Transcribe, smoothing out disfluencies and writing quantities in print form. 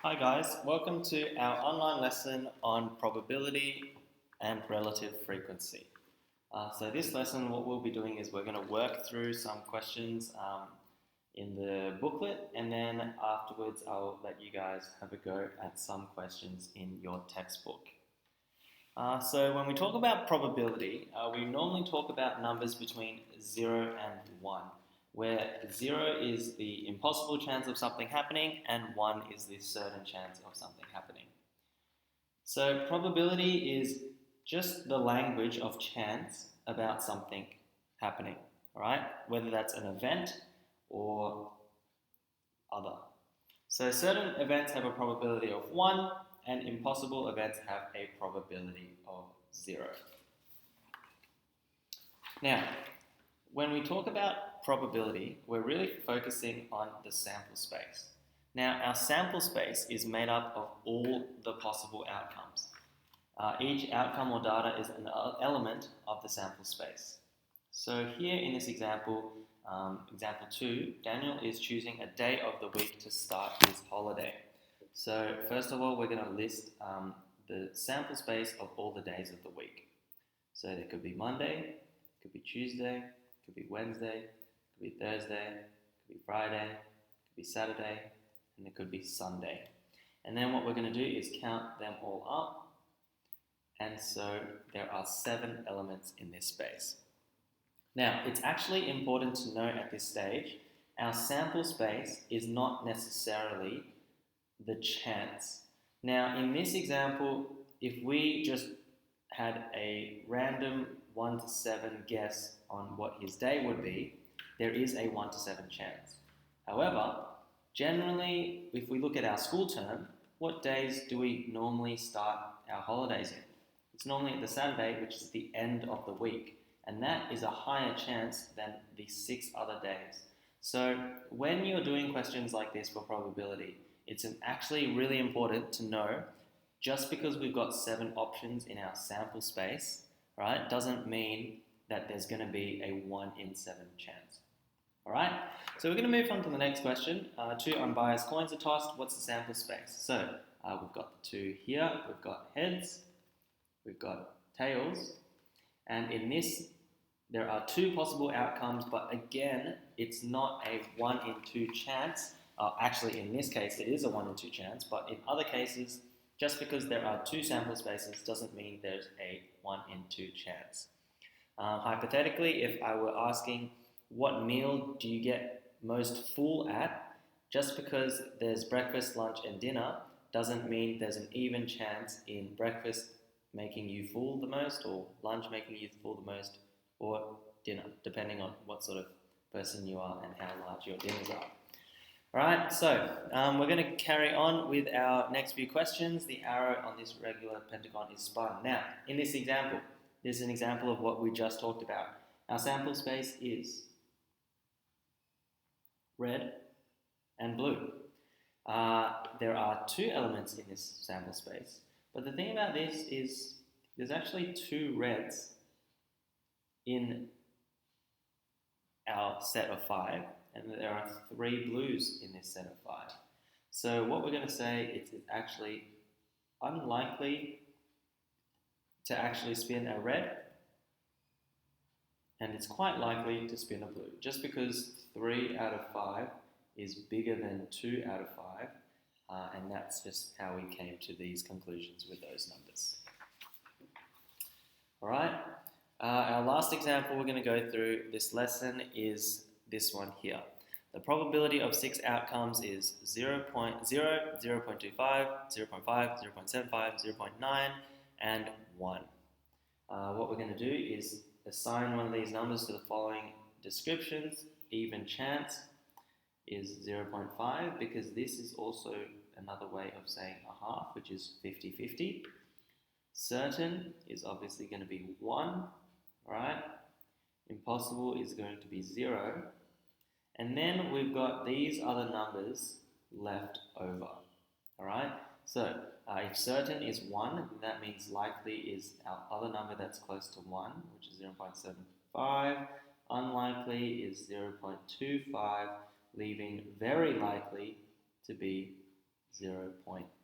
Hi guys, welcome to our online lesson on probability and relative frequency. So this lesson, what we'll be doing is we're going to work through some questions in the booklet, and then afterwards I'll let you guys have a go at some questions in your textbook. So when we talk about probability, we normally talk about numbers between 0 and 1, where 0 is the impossible chance of something happening and 1 is the certain chance of something happening. So probability is just the language of chance about something happening, all right? Whether that's an event or other. So certain events have a probability of 1 and impossible events have a probability of 0. Now, when we talk about probability, we're really focusing on the sample space. Now, our sample space is made up of all the possible outcomes. Each outcome or data is an element of the sample space. So here in this example, example 2, Daniel is choosing a day of the week to start his holiday. So first of all, we're going to list the sample space of all the days of the week. So there could be Monday, could be Tuesday, could be Wednesday, could be Thursday, could be Friday, could be Saturday, and it could be Sunday. And then what we're going to do is count them all up. And so there are 7 elements in this space. Now, it's actually important to note at this stage, our sample space is not necessarily the chance. Now, in this example, if we just had a random 1 to 7 guess on what his day would be, there is a 1 to 7 chance. However, generally, if we look at our school term, what days do we normally start our holidays in? It's normally the Saturday, which is the end of the week, and that is a higher chance than the 6 other days. So when you're doing questions like this for probability, it's actually really important to know just because we've got 7 options in our sample space, right, doesn't mean that there's going to be a 1 in 7 chance. All right, so we're going to move on to the next question. 2 unbiased coins are tossed. What's the sample space? So we've got the 2 here. We've got heads. We've got tails. And in this, there are 2 possible outcomes, but again, it's not a 1 in 2 chance. Actually, in this case, it is a 1 in 2 chance, but in other cases, just because there are 2 sample spaces doesn't mean there's a 1 in 2 chance. Hypothetically, if I were asking what meal do you get most full at, just because there's breakfast, lunch and dinner doesn't mean there's an even chance in breakfast making you full the most, or lunch making you full the most, or dinner, depending on what sort of person you are and how large your dinners are. Alright, so we're going to carry on with our next few questions. The arrow on this regular pentagon is spun. Now, in this example, this is an example of what we just talked about. Our sample space is red and blue. There are 2 elements in this sample space, but the thing about this is there's actually 2 reds in our set of 5, and there are 3 blues in this set of 5. So what we're going to say is it's actually unlikely to actually spin a red, and it's quite likely to spin a blue, just because 3 out of 5 is bigger than 2 out of 5, and that's just how we came to these conclusions with those numbers. Alright, our last example we're going to go through this lesson is this one here. The probability of 6 outcomes is 0.0, 0.25, 0.5, 0.75, 0.9, and 1. What we're going to do is assign one of these numbers to the following descriptions. Even chance is 0.5, because this is also another way of saying a half, which is 50-50. Certain is obviously going to be 1, right? Impossible is going to be 0. And then we've got these other numbers left over, all right? So if certain is 1, then that means likely is our other number that's close to 1, which is 0.75. Unlikely is 0.25, leaving very likely to be 0.1.